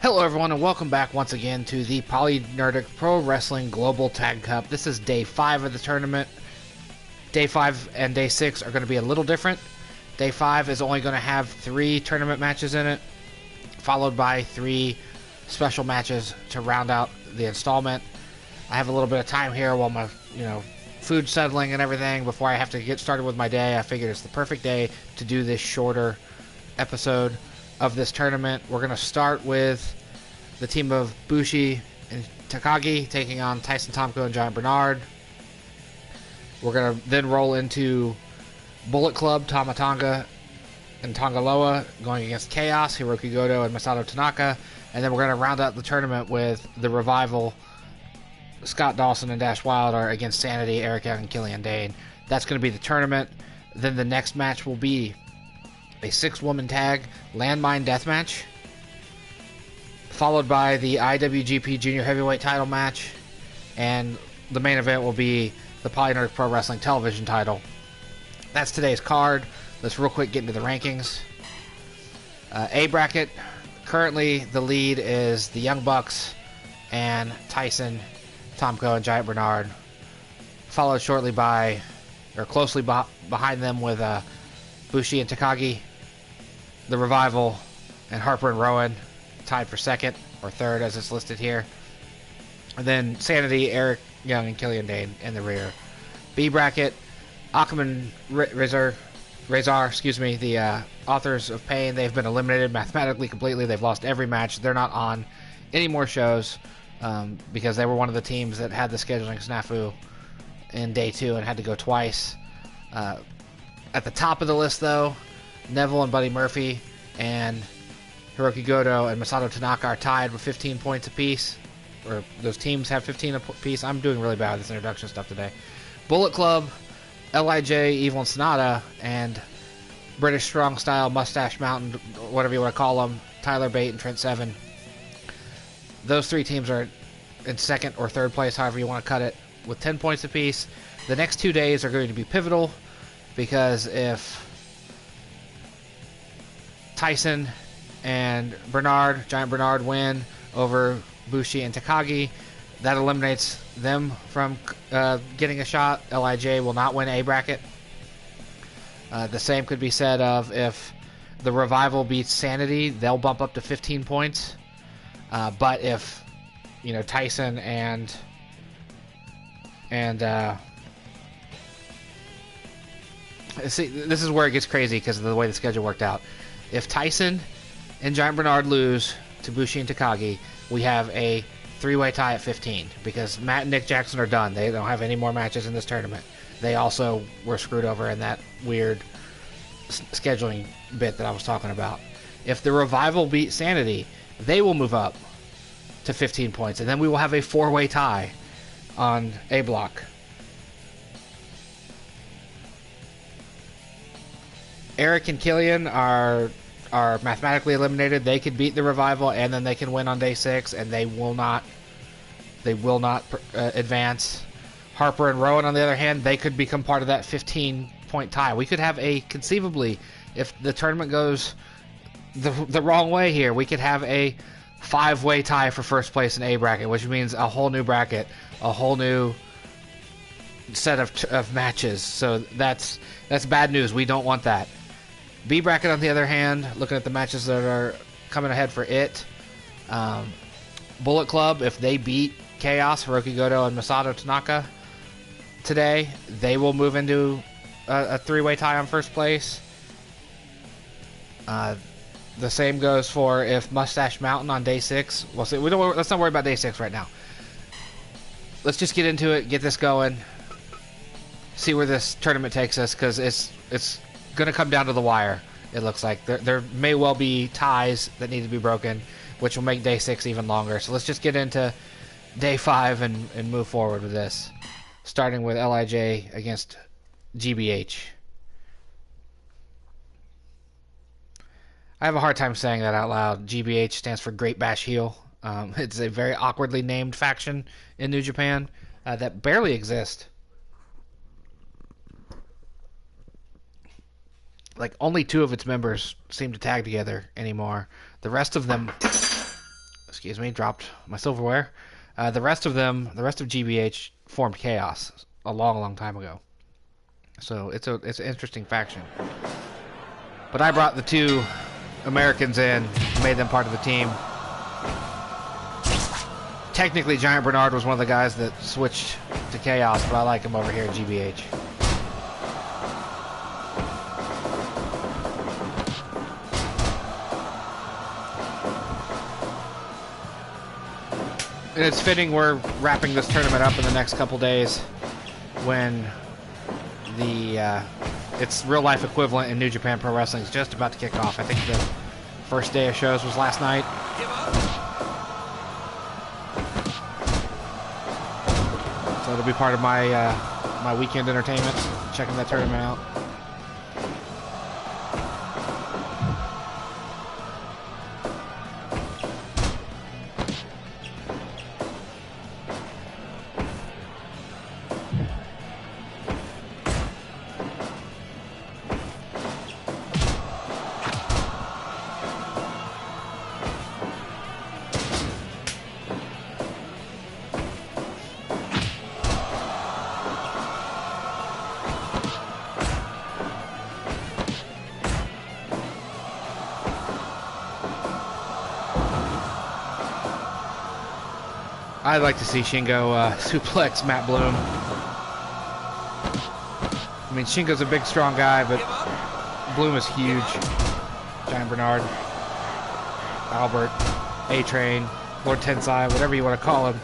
Hello everyone and welcome back once again to the PolyNerdic Pro Wrestling Global Tag Cup. This is day 5 of the tournament. Day 5 and day 6 are going to be a little different. Day 5 is only going to have 3 tournament matches in it, followed by 3 special matches to round out the installment. I have a little bit of time here while my, food settling and everything before I have to get started with my day. I figured it's the perfect day to do this shorter episode of this tournament. We're going to start with the team of Bushi and Takagi taking on Tyson, Tomko, and Giant Bernard. We're going to then roll into Bullet Club, Tama, Tanga, and Tonga Loa going against Chaos, Hiroki, Goto, and Masato Tanaka. And then we're going to round out the tournament with the Revival, Scott Dawson and Dash Wilder against SAnitY, Eric Young, and Killian Dain. That's going to be the tournament. Then the next match will be a 6-woman tag Landmine Deathmatch, followed by the IWGP Junior Heavyweight title match, and the main event will be the PolyNerdic Pro Wrestling television title. That's today's card. Let's real quick get into the rankings. A bracket, currently the lead is the Young Bucks and Tyson, Tomko, and Giant Bernard, followed shortly by, or closely behind them with Bushi and Takagi, the Revival, and Harper and Rowan, tied for second or third as it's listed here. And then SAnitY, Eric Young, and Killian Dain in the rear. B bracket, Akam and Razor, the Authors of Pain, they've been eliminated mathematically completely. They've lost every match. They're not on any more shows because they were one of the teams that had the scheduling snafu in day 2 and had to go twice. At the top of the list, though, Neville and Buddy Murphy and Hiroki Goto and Masato Tanaka are tied with 15 points apiece. Or those teams have 15 apiece. I'm doing really bad with this introduction stuff today. Bullet Club, L.I.J, Evil and Sonata, and British Strong Style, Mustache Mountain, whatever you want to call them, Tyler Bate and Trent Seven. Those 3 teams are in second or third place, however you want to cut it, with 10 points apiece. The next 2 days are going to be pivotal, because if Tyson and Giant Bernard win over Bushi and Takagi, that eliminates them from getting a shot. L.I.J will not win A bracket. The same could be said of if the Revival beats SAnitY, they'll bump up to 15 points. But if, Tyson and see, this is where it gets crazy because of the way the schedule worked out. If Tyson and Giant Bernard lose to Bushi and Takagi, we have a 3-way tie at 15 because Matt and Nick Jackson are done. They don't have any more matches in this tournament. They also were screwed over in that weird scheduling bit that I was talking about. If the Revival beat SAnitY, they will move up to 15 points, and then we will have a 4-way tie on A block. Eric and Killian are mathematically eliminated. They could beat the Revival, and then they can win on day 6, and they will not advance. Harper and Rowan, on the other hand, they could become part of that 15-point tie. We could have conceivably, if the tournament goes the wrong way here, we could have a 5-way tie for first place in A bracket, which means a whole new bracket, a whole new set of matches. So that's bad news. We don't want that. B bracket, on the other hand, looking at the matches that are coming ahead for it, Bullet Club, if they beat Chaos, Hiroki Goto, and Masato Tanaka today, they will move into a 3-way tie on first place. The same goes for if Mustache Mountain on day 6. We'll see. Let's not worry about day 6 right now. Let's just get into it, get this going, see where this tournament takes us, because it's going to come down to the wire. It looks like there may well be ties that need to be broken, which will make day 6 even longer. So let's just get into day 5 and move forward with this, starting with L.I.J against GBH. I have a hard time saying that out loud. GBH stands for Great Bash Heel. It's a very awkwardly named faction in New Japan that barely exists. Like, only 2 of its members seem to tag together anymore. The rest of them excuse me, dropped my silverware. The rest of GBH formed Chaos a long time ago. So it's an interesting faction. But I brought the 2 Americans in, made them part of the team. Technically, Giant Bernard was one of the guys that switched to Chaos, but I like him over here at GBH. And it's fitting we're wrapping this tournament up in the next couple days when its real-life equivalent in New Japan Pro Wrestling is just about to kick off. I think the first day of shows was last night. So it'll be part of my my weekend entertainment, checking that tournament out. I'd like to see Shingo suplex Matt Bloom. I mean, Shingo's a big, strong guy, but Bloom is huge. Giant Bernard, Albert, A-Train, Lord Tensai, whatever you want to call him.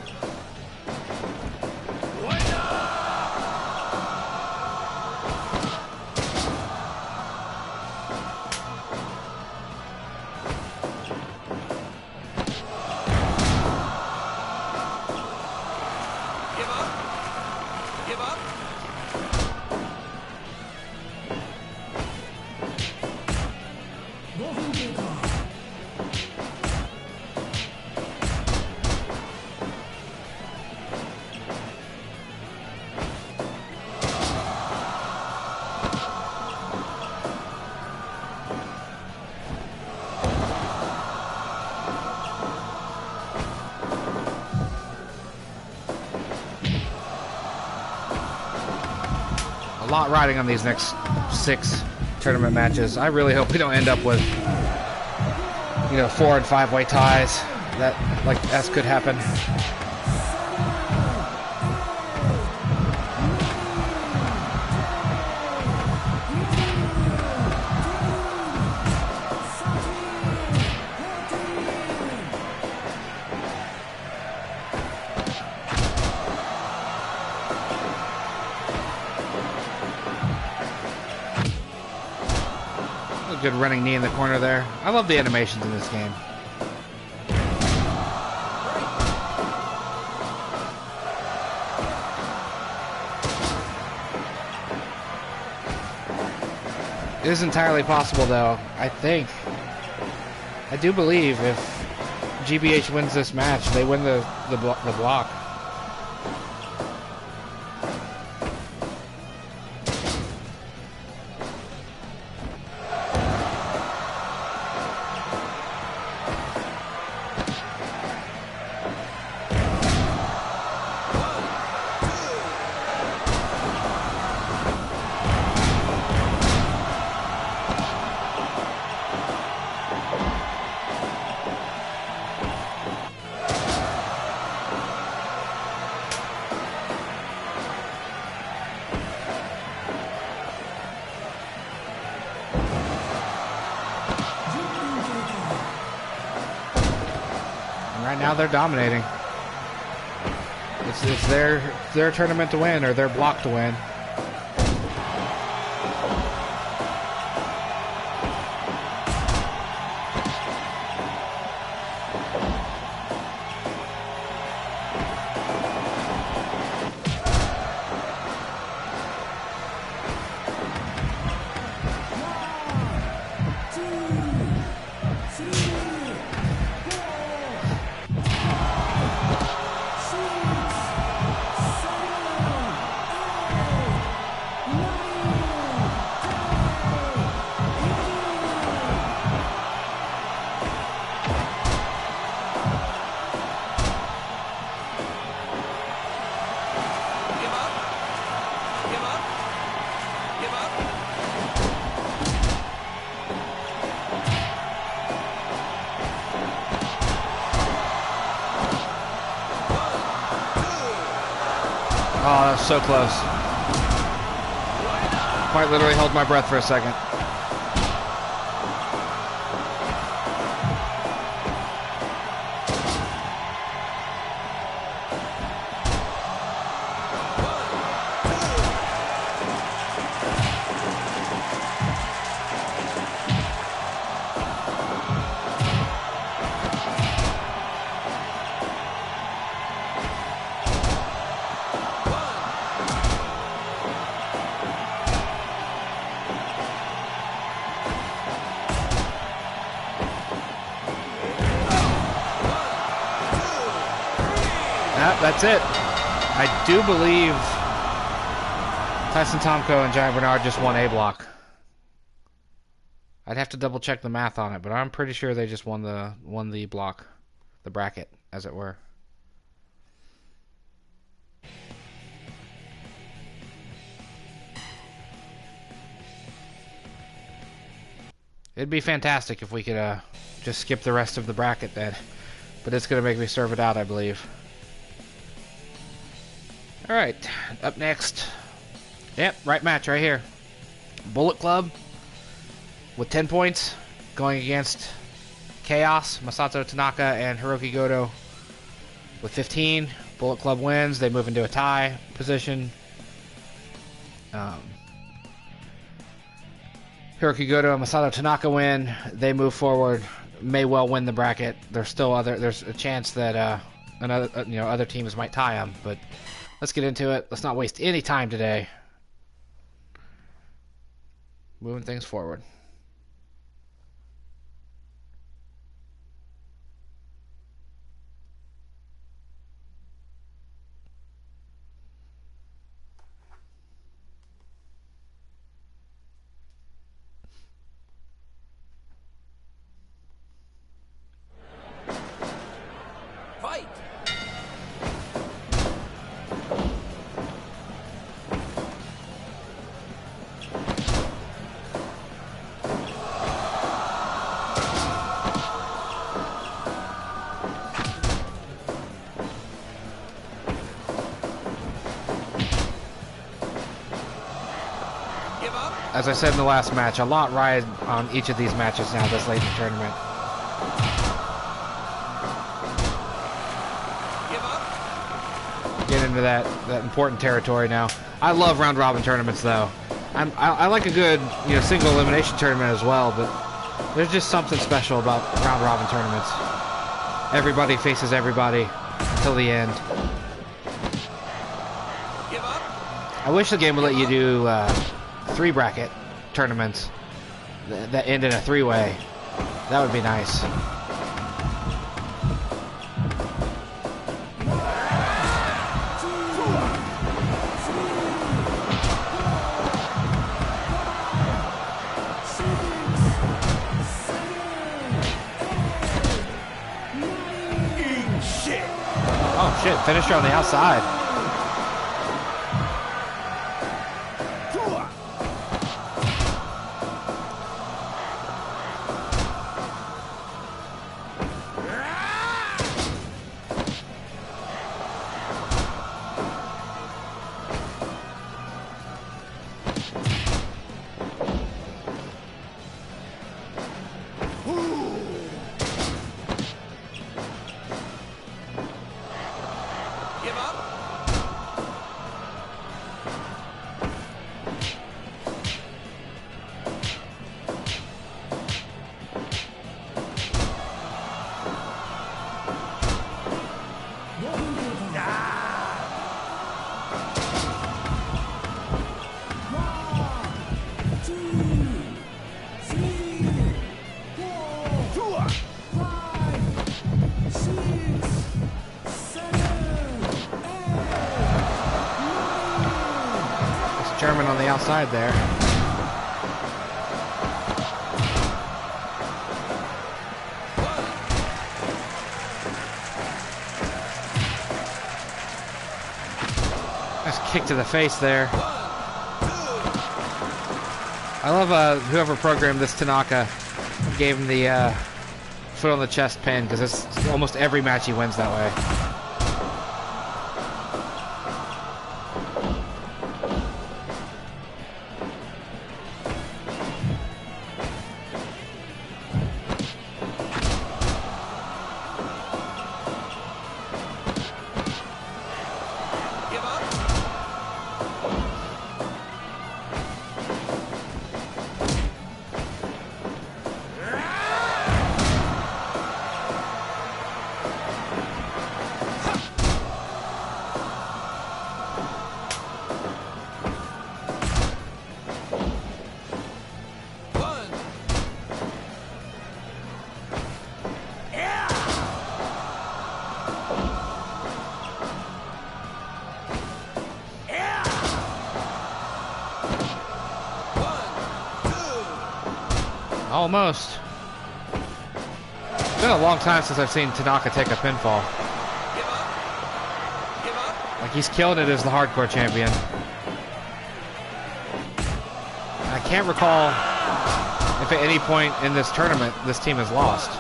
A lot riding on these next 6 tournament matches. I really hope we don't end up with, 4 and 5-way ties. That could happen. Good running knee in the corner there. I love the animations in this game. It is entirely possible, though. I do believe if GBH wins this match, they win the block. Right now they're dominating. It's their tournament to win, or their block to win. Oh, that was so close. Quite literally held my breath for a second. That's it. I do believe Tyson, Tomko, and Giant Bernard just won A block. I'd have to double check the math on it, but I'm pretty sure they just won the block, the bracket, as it were. It'd be fantastic if we could just skip the rest of the bracket then, but it's gonna make me serve it out, I believe. Alright, up next. Yep, right match right here. Bullet Club with 10 points going against Chaos, Masato, Tanaka, and Hiroki Goto with 15. Bullet Club wins. They move into a tie position. Hiroki Goto and Masato Tanaka win. They move forward. May well win the bracket. There's a chance that other teams might tie them, but let's get into it. Let's not waste any time today. Moving things forward. As I said in the last match, a lot ride on each of these matches now this late in the tournament. Get into that important territory now. I love round robin tournaments though. I like a good single elimination tournament as well, but there's just something special about round robin tournaments. Everybody faces everybody until the end. I wish the game would let you do 3 bracket tournaments that end in a 3-way. That would be nice. Oh shit, finisher on the outside. German on the outside there. Nice kick to the face there. I love whoever programmed this Tanaka gave him the foot on the chest pin, because it's almost every match he wins that way. Almost. It's been a long time since I've seen Tanaka take a pinfall. Like, he's killing it as the hardcore champion. I can't recall if at any point in this tournament this team has lost.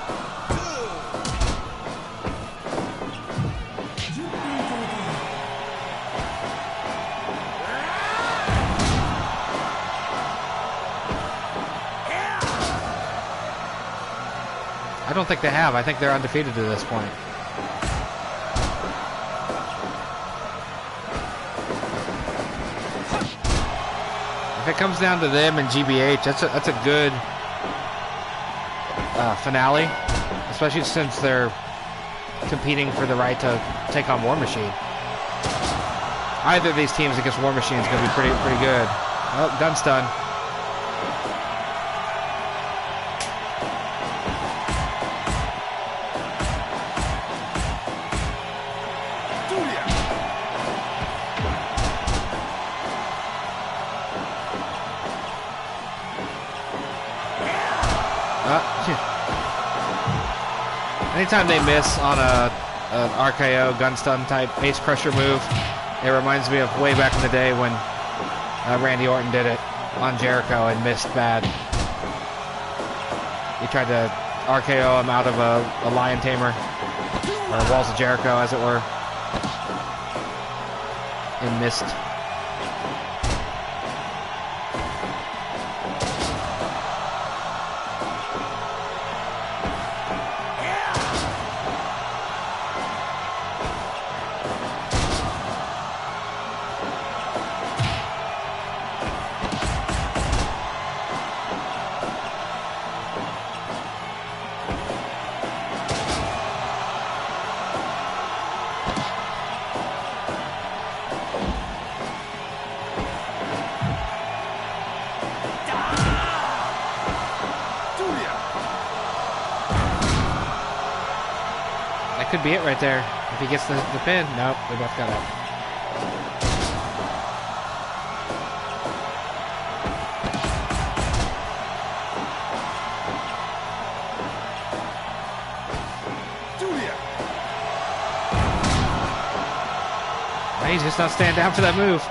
I don't think they have. I think they're undefeated to this point. If it comes down to them and GBH, that's a good finale, especially since they're competing for the right to take on War Machine. Either of these teams against War Machine is going to be pretty good. Oh, gun stun. Anytime they miss on an RKO gun stun type ace crusher move, it reminds me of way back in the day when Randy Orton did it on Jericho and missed bad. He tried to RKO him out of a Lion Tamer, or Walls of Jericho as it were, and missed. Could be it right there. If he gets the pin. Nope, we both got up. He's just not standing down for that move.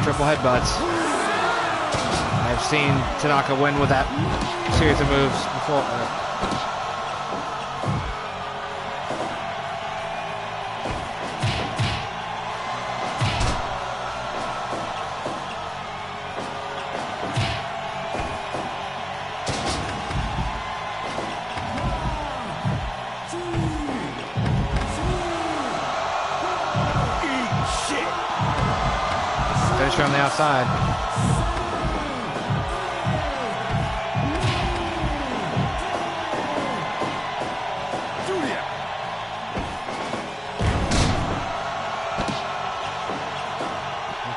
Triple headbutts. I've seen Tanaka win with that series of moves before. On the outside.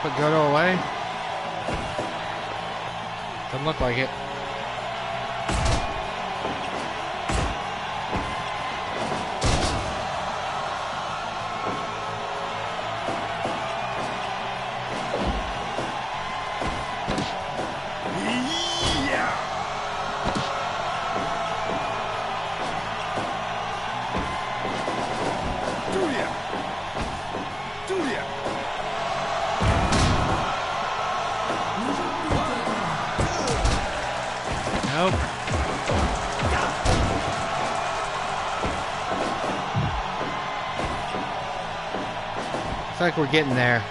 Put Goto away. Doesn't look like it. Looks like we're getting there.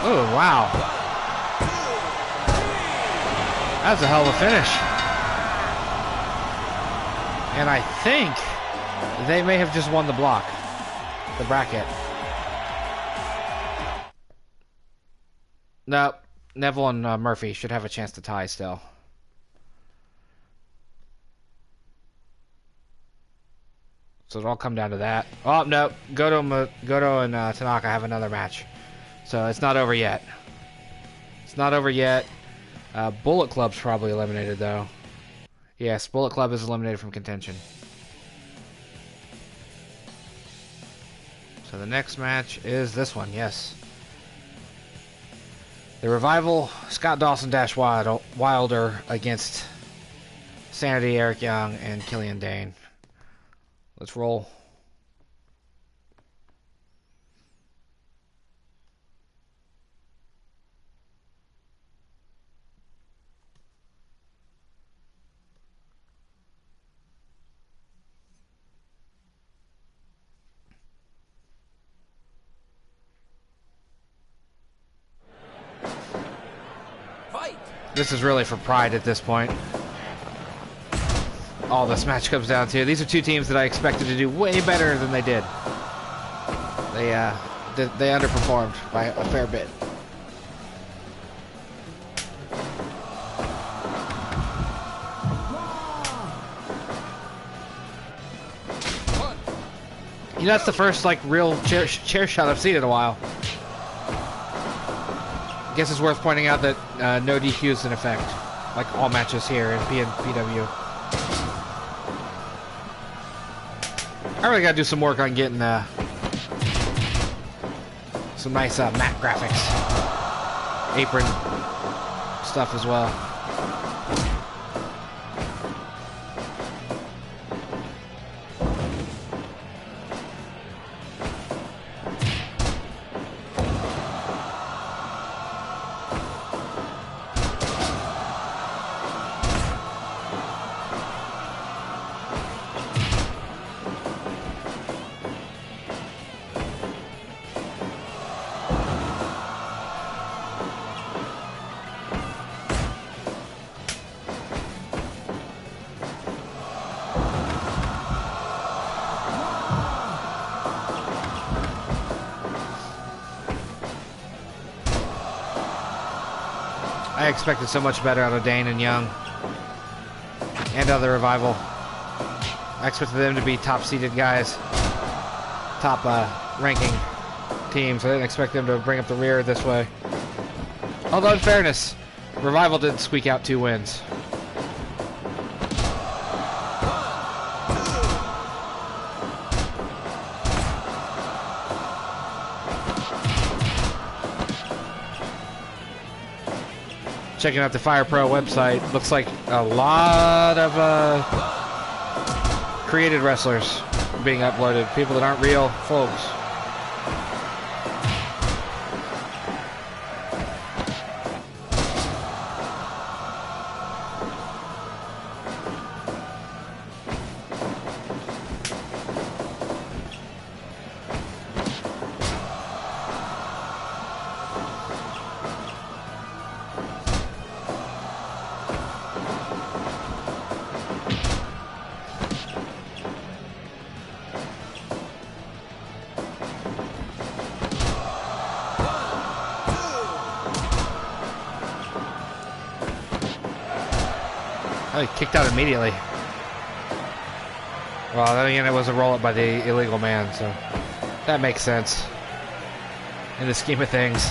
Oh, wow. That's a hell of a finish. And I think they may have just won the block. The bracket. Nope. Neville and Murphy should have a chance to tie still. So it'll all come down to that. Oh, no. Goto and Tanaka have another match. So it's not over yet. It's not over yet. Bullet Club's probably eliminated, though. Yes, Bullet Club is eliminated from contention. So the next match is this one, yes. The Revival, Scott Dawson - Wilder against SAnitY, Eric Young, and Killian Dain. Let's roll. This is really for pride at this point. All this match comes down to. These are two teams that I expected to do way better than they did. They underperformed by a fair bit. You know, that's the first like real chair shot I've seen in a while. I guess it's worth pointing out that no DQ is in effect, like all matches here in PNPW. I really gotta do some work on getting some nice matte graphics, apron stuff as well. I expected so much better out of Dain and Young and other Revival. I expected them to be top-seeded guys, top ranking teams. I didn't expect them to bring up the rear this way. Although, in fairness, Revival did squeak out 2 wins. Checking out the Fire Pro website, looks like a lot of created wrestlers being uploaded, people that aren't real folks. Oh, he kicked out immediately. Well, then again, it was a roll-up by the illegal man, so that makes sense in the scheme of things.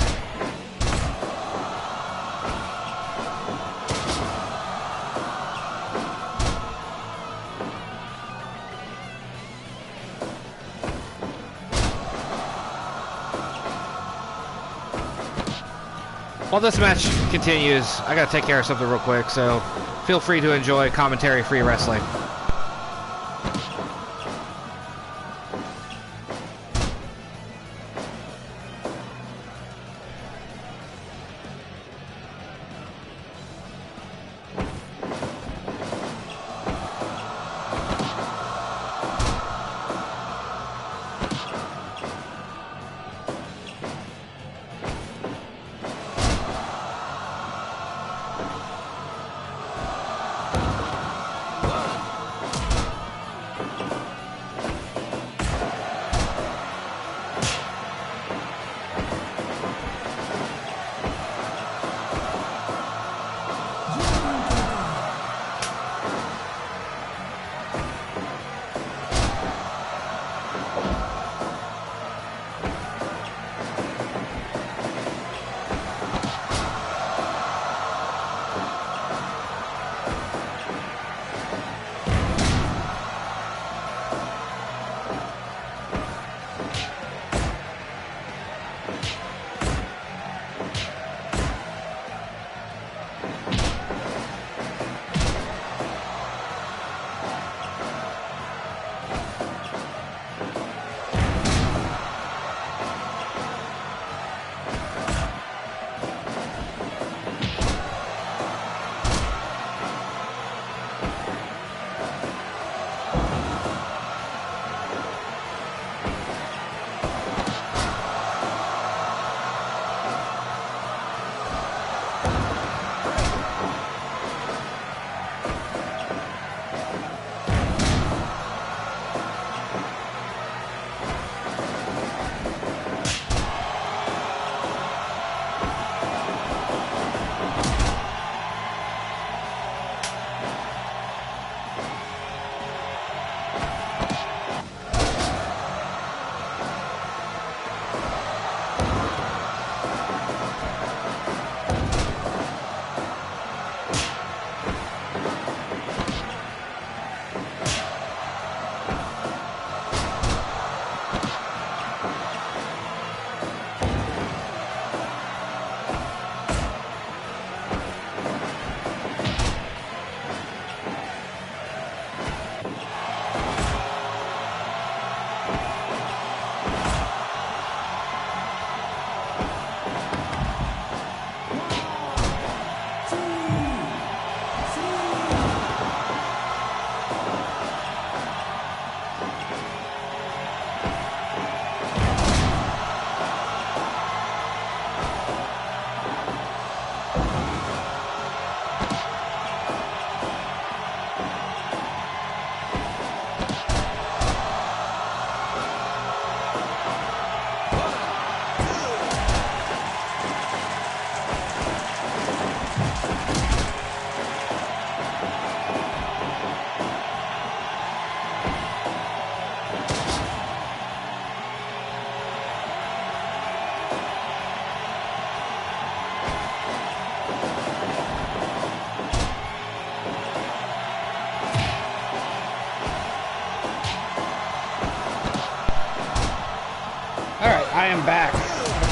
While this match continues, I gotta take care of something real quick, so feel free to enjoy commentary-free wrestling.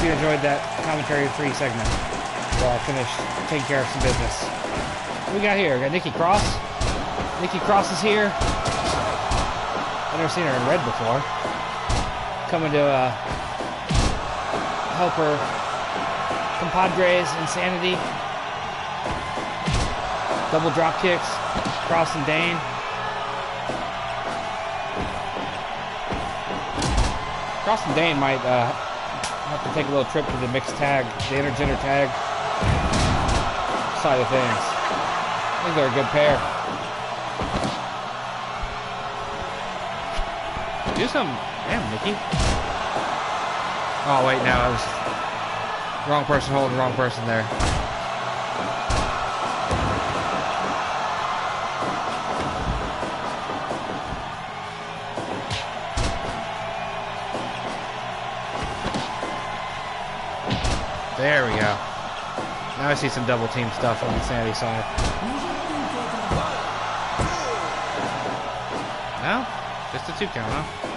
you enjoyed that commentary-free segment while I finished taking care of some business. What we got here? We got Nikki Cross. Nikki Cross is here. I've never seen her in red before. Coming to help her compadres InSAnitY. Double drop kicks. Cross and Dain. Cross and Dain might have to take a little trip to the mixed tag, the intergender tag side of things. I think they're a good pair. Do something. Damn, Nikki. Oh, wait, no. I was wrong person holding wrong person there. There we go. Now I see some double team stuff on the InSAnitY side. No? Just a 2 count, huh?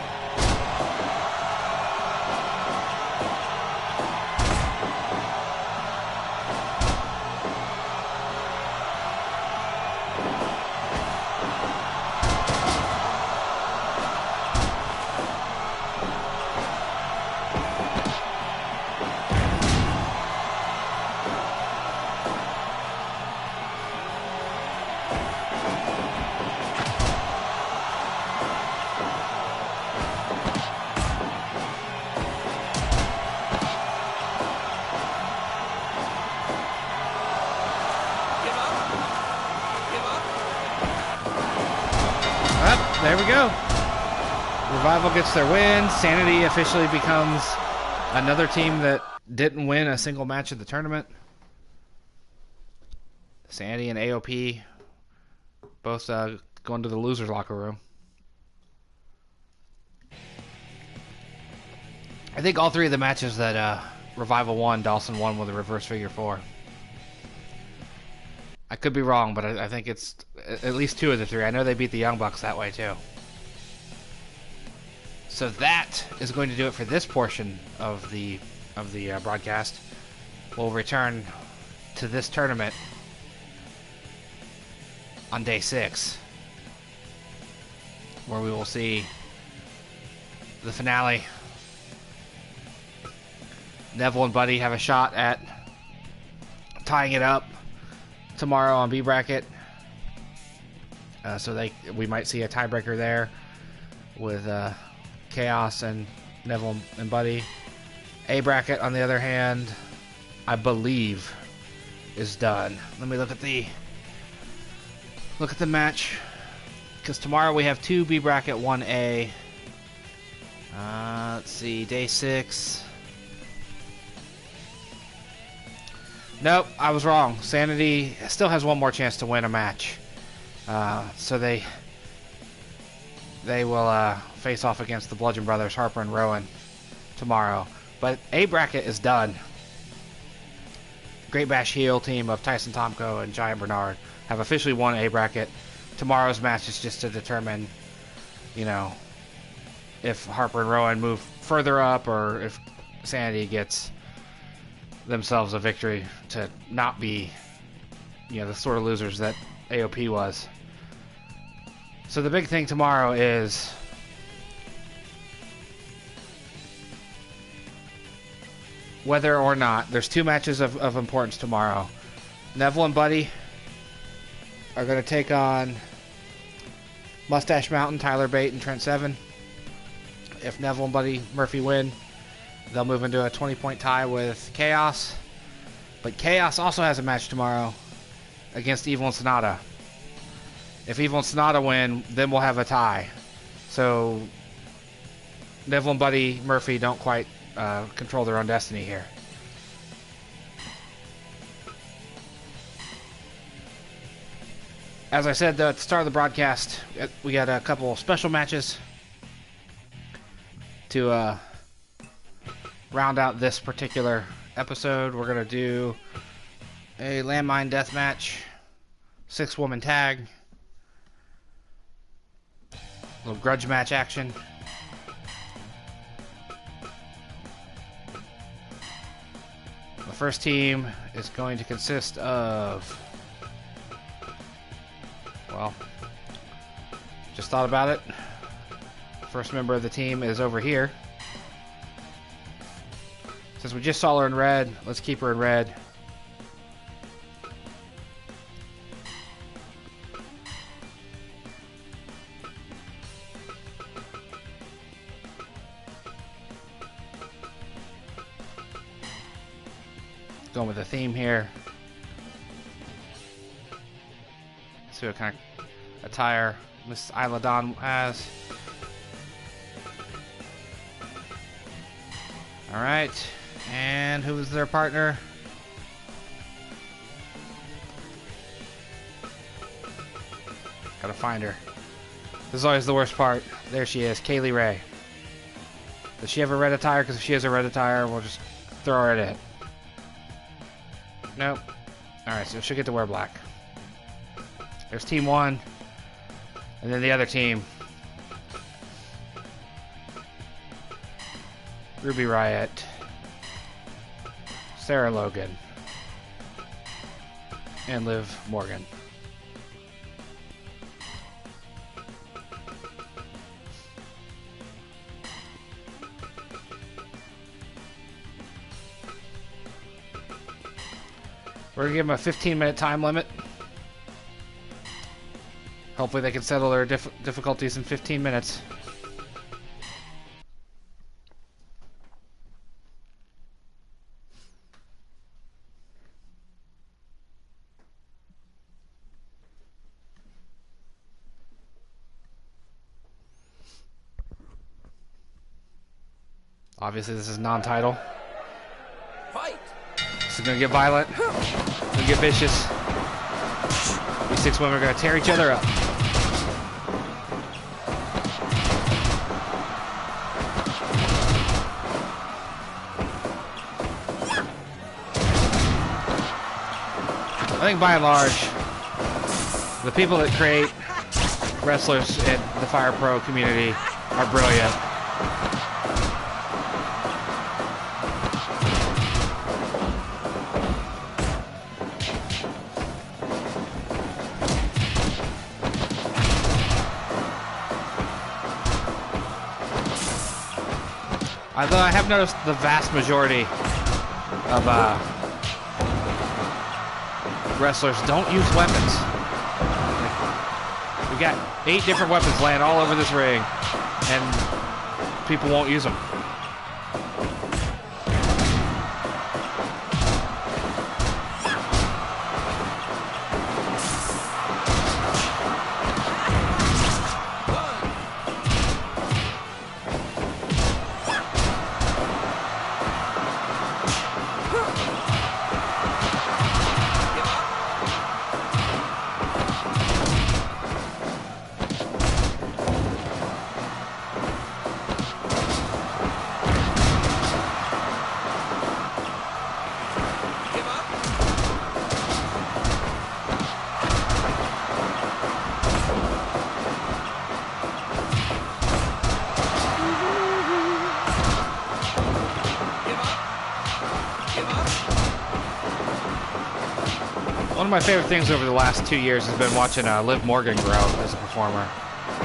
There we go. Revival gets their win. InSAnitY officially becomes another team that didn't win a single match of the tournament. InSAnitY and AOP both going to the losers locker room. I think all 3 of the matches that Revival won, Dawson won with a reverse figure 4. I could be wrong, but I think it's at least 2 of the 3. I know they beat the Young Bucks that way too. So that is going to do it for this portion of the broadcast. We'll return to this tournament on day 6, where we will see the finale. Neville and Buddy have a shot at tying it up tomorrow on B bracket, so we might see a tiebreaker there with Chaos and Neville and Buddy. A bracket, on the other hand, I believe is done. Let me look at the match, because tomorrow we have 2 B bracket, 1A. Let's see, day 6. Nope, I was wrong. InSAnitY still has one more chance to win a match. So they will face off against the Bludgeon Brothers, Harper and Rowan, tomorrow. But A bracket is done. Great Bash heel team of Tyson, Tomko, and Giant Bernard have officially won A bracket. Tomorrow's match is just to determine, if Harper and Rowan move further up, or if InSAnitY gets themselves a victory to not be, the sort of losers that AOP was. So the big thing tomorrow is whether or not there's 2 matches of importance tomorrow. Neville and Buddy are going to take on Mustache Mountain, Tyler Bate, and Trent Seven. If Neville and Buddy Murphy win, they'll move into a 20-point tie with Chaos. But Chaos also has a match tomorrow against Evil and Sonata. If Evil and Sonata win, then we'll have a tie. So Neville and Buddy Murphy don't quite control their own destiny here. As I said at the start of the broadcast, we got a couple special matches to round out this particular episode. We're going to do a Landmine Deathmatch, 6-woman tag, a little grudge match action. first team is going to consist of, well, just thought about it. First member of the team is over here. Since we just saw her in red, let's keep her in red. Going with a theme here. See what kind of attire Miss Isla has. Alright, and who was their partner? Gotta find her. This is always the worst part. There she is, Kaylee Ray. Does she have a red attire? Because if she has a red attire, we'll just throw her at it. Nope. Alright, so she'll get to wear black. There's team 1. And then the other team. Ruby Riot. Sarah Logan. And Liv Morgan. We're going to give them a 15-minute time limit. Hopefully they can settle their difficulties in 15 minutes. Obviously this is non-title. Fight! This is going to get violent. It's going to get vicious. These 6 women are going to tear each other up. I think by and large, the people that create wrestlers in the Fire Pro community are brilliant. Although I have noticed the vast majority of wrestlers don't use weapons. Like, we got 8 different weapons laying all over this ring, and people won't use them. One of my favorite things over the last 2 years has been watching Liv Morgan grow as a performer.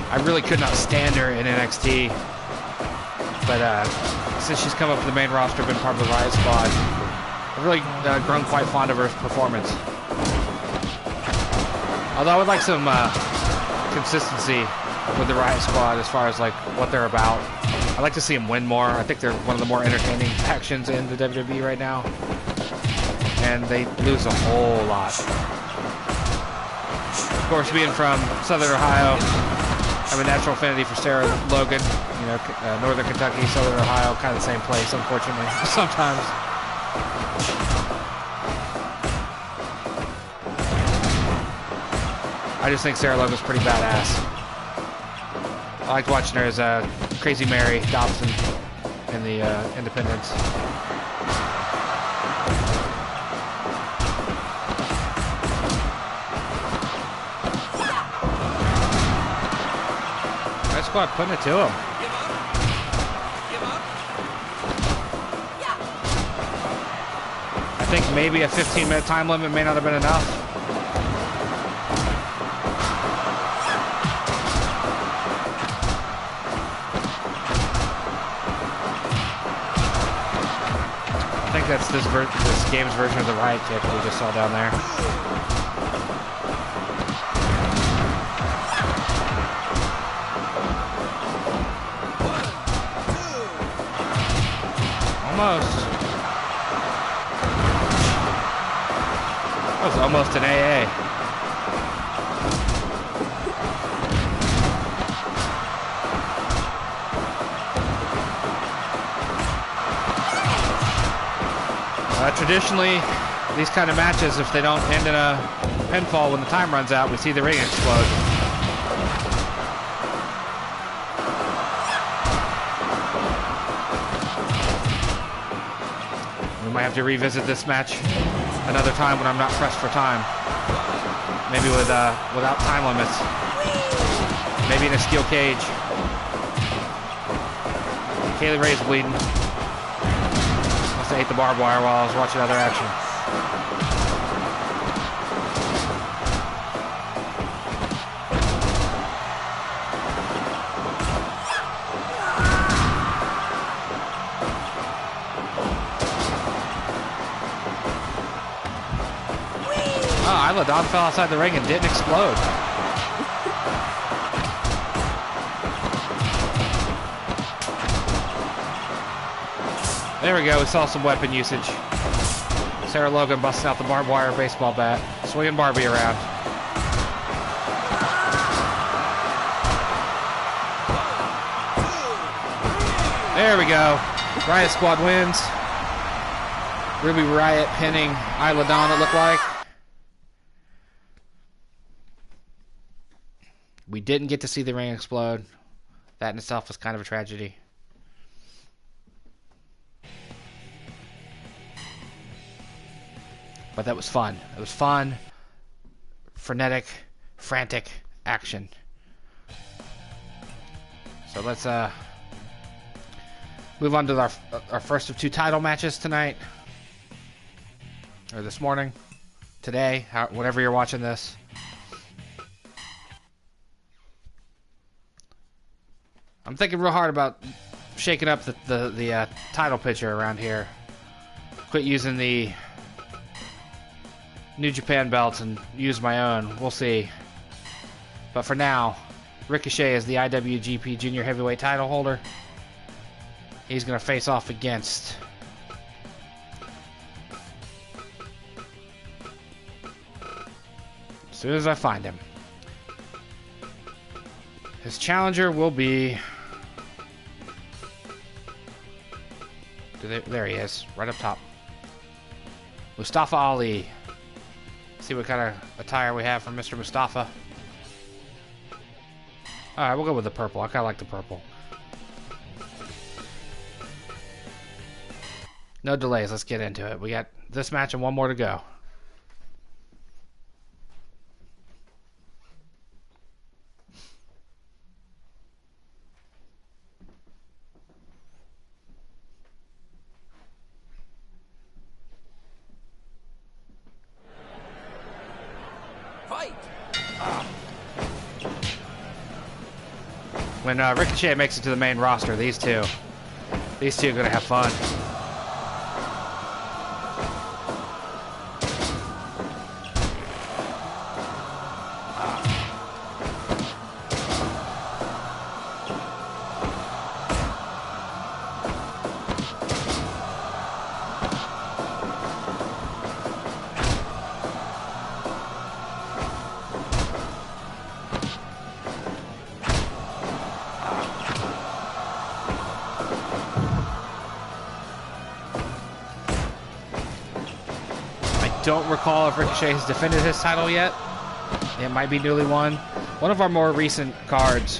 I really could not stand her in NXT, but since she's come up to the main roster, been part of the Riot squad, I've really grown quite fond of her performance. Although I would like some consistency with the Riot squad as far as like what they're about. I'd like to see them win more. I think they're one of the more entertaining factions in the WWE right now. And they lose a whole lot. Of course, being from Southern Ohio, I have a natural affinity for Sarah Logan. You know, Northern Kentucky, Southern Ohio, kind of the same place, unfortunately, sometimes. I just think Sarah Logan's pretty badass. I liked watching her as Crazy Mary Dawson in the Independents. Squad putting it to him. I think maybe a 15-minute time limit may not have been enough. I think that's this game's version of the Riot kick we just saw down there. Almost. That was almost an AA. Traditionally, these kind of matches, if they don't end in a pinfall when the time runs out, we see the ring explode. We might have to revisit this match another time when I'm not pressed for time. Maybe without time limits. Maybe in a steel cage. Kaylee Ray's bleeding. Must have ate the barbed wire while I was watching other action. Isla fell outside the ring and didn't explode. There we go, we saw some weapon usage. Sarah Logan busting out the barbed wire baseball bat, swinging Barbie around. There we go. Riot Squad wins. Ruby Riot pinning Isla Dawn, it looked like. We didn't get to see the ring explode. That in itself was kind of a tragedy. But that was fun. It was fun, frenetic, frantic action. So let's move on to our first of two title matches tonight. Or this morning. Today, whenever you're watching this. I'm thinking real hard about shaking up the title picture around here. Quit using the New Japan belts and use my own. We'll see. But for now, Ricochet is the IWGP Junior Heavyweight title holder. He's going to face off against as soon as I find him. His challenger will be... There he is, right up top. Mustafa Ali. See what kind of attire we have from Mr. Mustafa. Alright, we'll go with the purple. I kind of like the purple. No delays, let's get into it. We got this match and one more to go. When Ricochet makes it to the main roster, these two are going to have fun. Don't recall if Ricochet has defended his title yet. It might be newly won. One of our more recent cards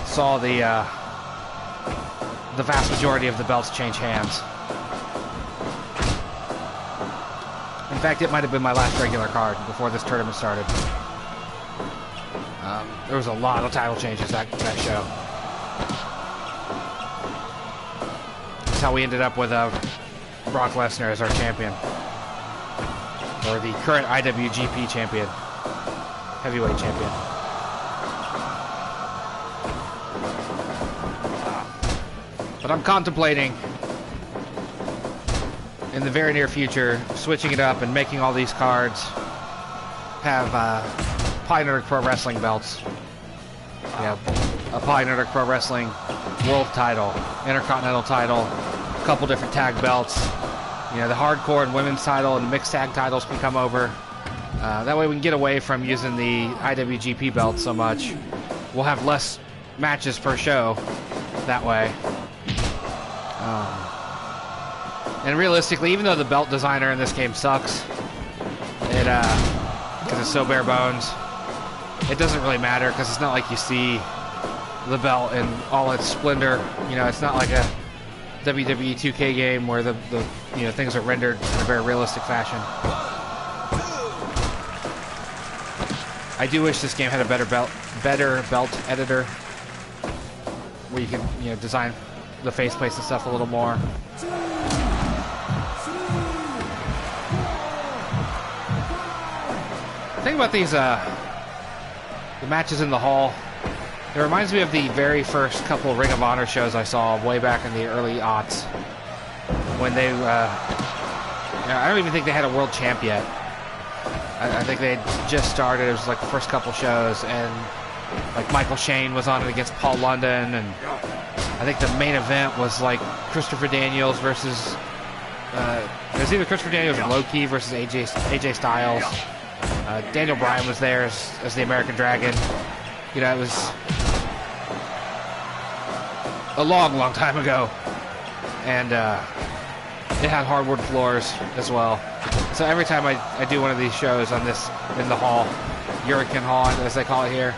saw the vast majority of the belts change hands. In fact, it might have been my last regular card before this tournament started. There was a lot of title changes that show. That's how we ended up with Brock Lesnar as our champion. Or the current IWGP champion. Heavyweight champion. But I'm contemplating, in the very near future, switching it up and making all these cards have PolyNerdic Pro Wrestling belts. Yeah, a PolyNerdic Pro Wrestling World title, Intercontinental title, a couple different tag belts. You know, the hardcore and women's title and the mixed tag titles can come over. That way we can get away from using the IWGP belt so much. We'll have less matches per show that way. And realistically, even though the belt designer in this game sucks, it because it's so bare bones, it doesn't really matter because it's not like you see the belt in all its splendor. You know, it's not like a WWE 2K game where the you know, things are rendered in a very realistic fashion. I do wish this game had a better belt editor where you can, you know, design the faceplates and stuff a little more. The thing about these the matches in the hall, it reminds me of the very first couple Ring of Honor shows I saw way back in the early aughts when they I don't even think they had a world champ yet. I think they had just started. It was like the first couple shows, and like Michael Shane was on it against Paul London, and I think the main event was like Christopher Daniels versus it was either Christopher Daniels or Loki versus AJ Styles. Daniel Bryan was there as the American Dragon. You know, it was a long time ago, and it had hardwood floors as well. So every time I do one of these shows on this in the hall, Hurricane Hall as they call it here,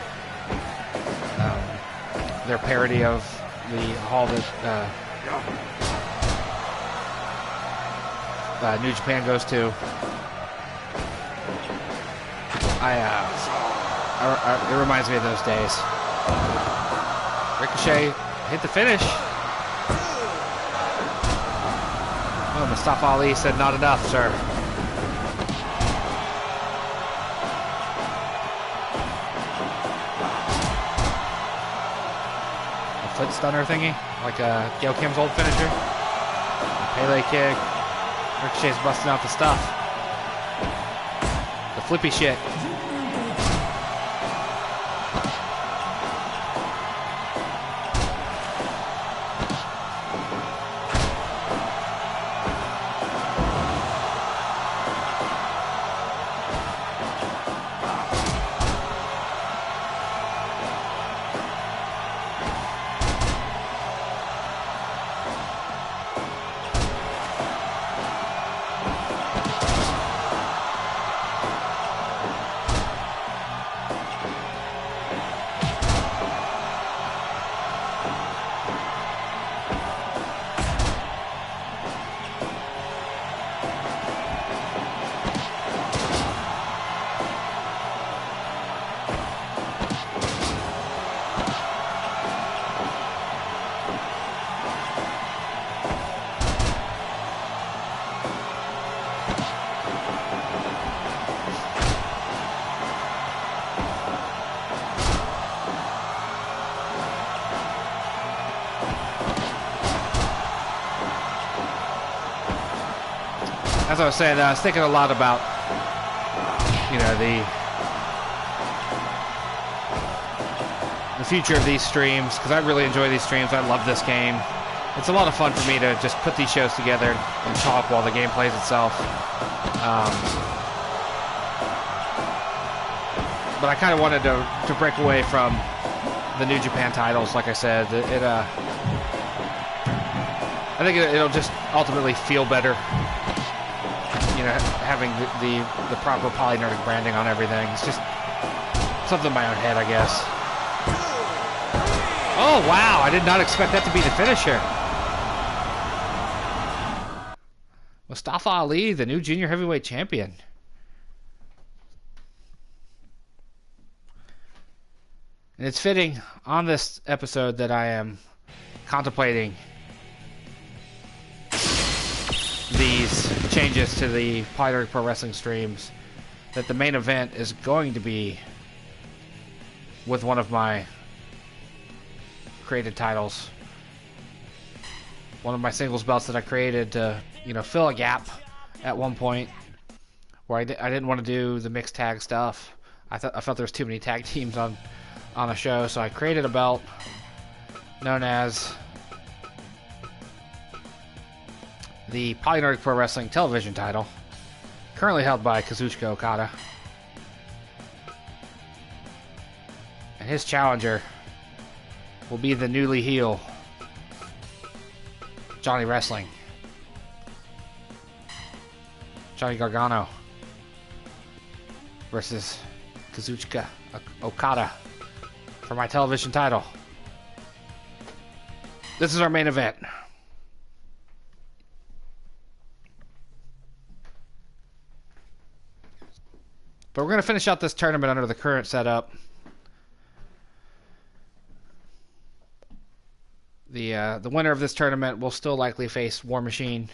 their parody of the hall that New Japan goes to. It reminds me of those days. Ricochet hit the finish. Oh, Mustafa Ali said not enough, sir. A foot stunner thingy, like Gail Kim's old finisher. A Pele kick. Ricochet's busting out the stuff. The flippy shit. As I was saying, I was thinking a lot about, you know, the future of these streams, because I really enjoy these streams. I love this game. It's a lot of fun for me to just put these shows together and talk while the game plays itself. But I kind of wanted to break away from the New Japan titles, like I said. I think it'll just ultimately feel better, you know, having the proper PolyNerdic branding on everything. It's just something in my own head, I guess. Oh, wow. I did not expect that to be the finisher. Mustafa Ali, the new junior heavyweight champion. And it's fitting on this episode that I am contemplating changes to the PolyNerdic Pro Wrestling streams that the main event is going to be with one of my created titles. One of my singles belts that I created to, you know, fill a gap at one point where I didn't want to do the mixed tag stuff. I felt there was too many tag teams on a show, so I created a belt known as the PolyNerdic Pro Wrestling television title, currently held by Kazuchika Okada. And his challenger will be the newly heel Johnny Wrestling, Johnny Gargano, versus Kazuchika Okada for my television title. This is our main event. But we're going to finish out this tournament under the current setup. The winner of this tournament will still likely face War Machine,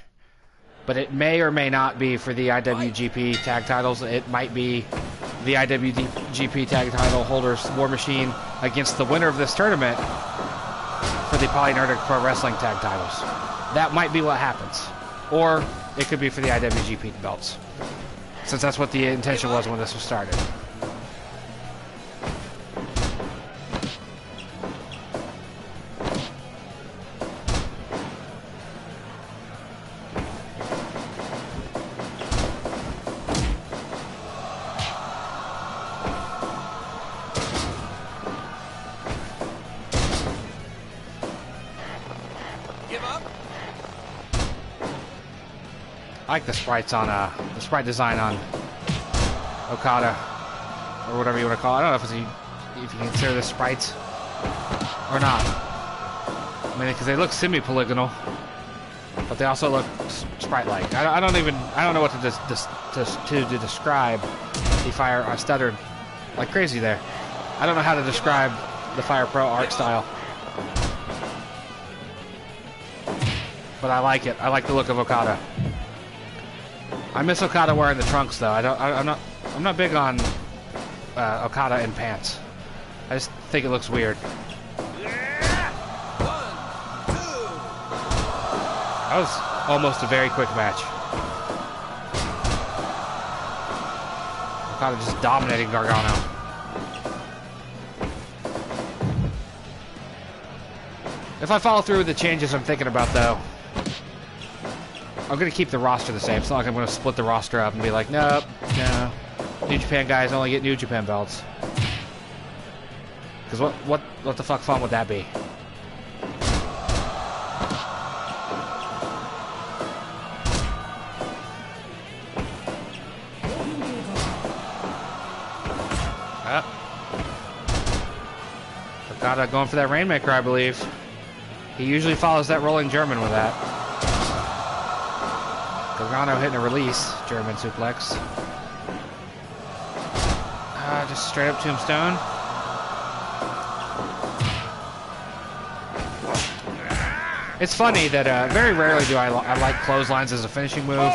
but it may or may not be for the IWGP tag titles. It might be the IWGP tag title holders, War Machine, against the winner of this tournament for the PolyNerdic Pro Wrestling tag titles. That might be what happens. Or it could be for the IWGP belts, since that's what the intention was when this was started. I like the sprites on the sprite design on Okada, or whatever you want to call it. I don't know if you consider this sprites or not. I mean, because they look semi-polygonal, but they also look sprite-like. I don't know what to describe the Fire. I stuttered like crazy there. I don't know how to describe the Fire Pro art style, but I like it. I like the look of Okada. I miss Okada wearing the trunks, though. I'm not big on Okada in pants. I just think it looks weird. That was almost a very quick match. Okada just dominating Gargano. If I follow through with the changes I'm thinking about, though, I'm going to keep the roster the same. It's not like I'm going to split the roster up and be like, nope, no. New Japan guys only get New Japan belts. Because what the fuck fun would that be? Okada going for that Rainmaker, I believe. He usually follows that rolling German with that. Gargano hitting a release, German suplex. Just straight up tombstone. It's funny that very rarely do I like clotheslines as a finishing move.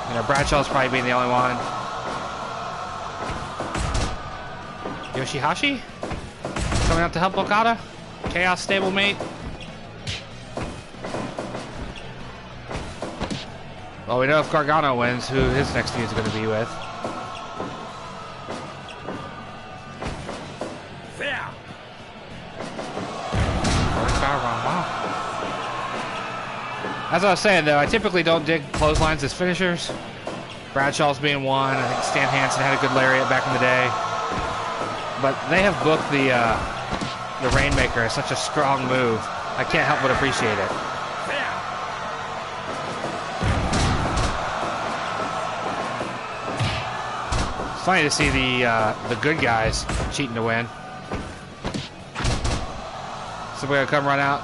You know, Bradshaw's probably being the only one. Yoshihashi coming out to help Okada. Chaos stablemate. Well, we know if Gargano wins, who his next feud is going to be with. As I was saying, though, I typically don't dig clotheslines as finishers. Bradshaw's being one. I think Stan Hansen had a good lariat back in the day. But they have booked the Rainmaker as such a strong move. I can't help but appreciate it. It's funny to see the good guys cheating to win. So we're gonna come run out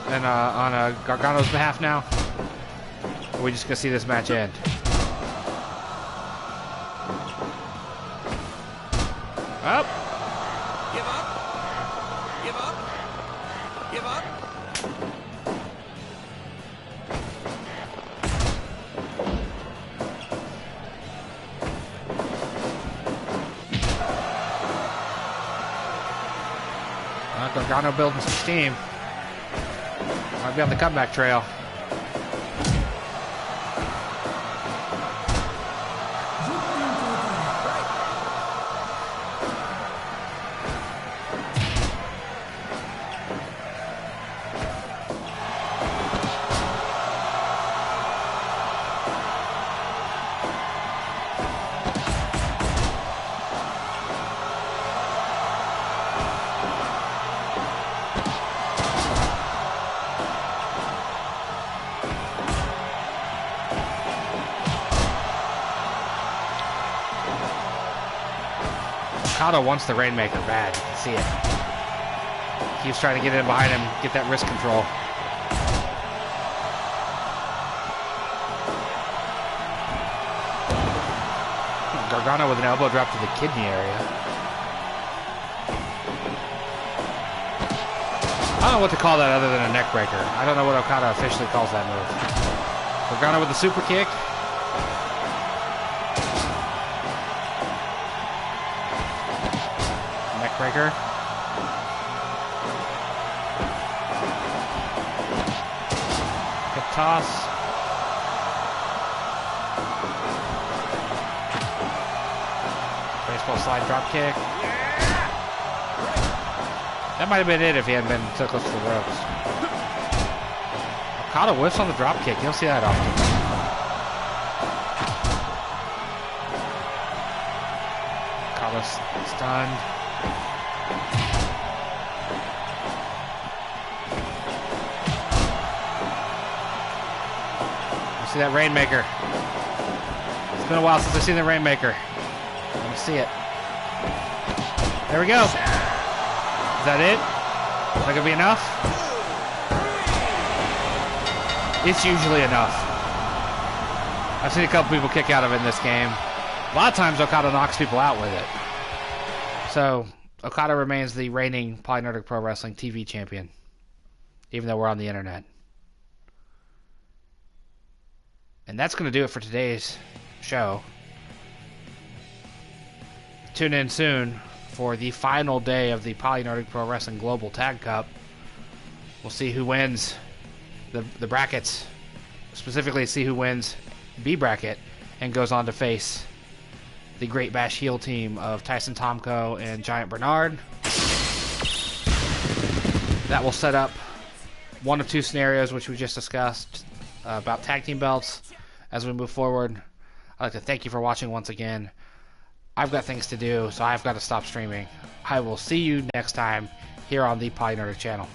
and on Gargano's behalf now. Or we just gonna see this match end. Up. Give up. Give up. Give up. Gargano building some steam. Might be on the comeback trail. Okada wants the Rainmaker bad. You can see it. Keeps trying to get in behind him, get that wrist control. Gargano with an elbow drop to the kidney area. I don't know what to call that other than a neck breaker. I don't know what Okada officially calls that move. Gargano with the super kick. Neck breaker. Hip toss. Baseball slide drop kick. That might have been it if he hadn't been so close to the ropes. Okada whiffs on the drop kick. You don't see that often. Okada stunned. You see that Rainmaker. It's been a while since I've seen the Rainmaker. Let me see it. There we go. Is that it? Is that gonna be enough? It's usually enough. I've seen a couple people kick out of it in this game. A lot of times Okada knocks people out with it. So Okada remains the reigning PolyNerdic Pro Wrestling TV champion, even though we're on the internet. And that's gonna do it for today's show. Tune in soon for the final day of the PolyNerdic Pro Wrestling Global Tag Cup. We'll see who wins the brackets. Specifically, see who wins B bracket and goes on to face the Great Bash heel team of Tyson, Tomko, and Giant Bernad. That will set up one of two scenarios, which we just discussed, about tag team belts as we move forward. I'd like to thank you for watching once again. I've got things to do, so I've got to stop streaming. I will see you next time here on the PolyNerdic channel.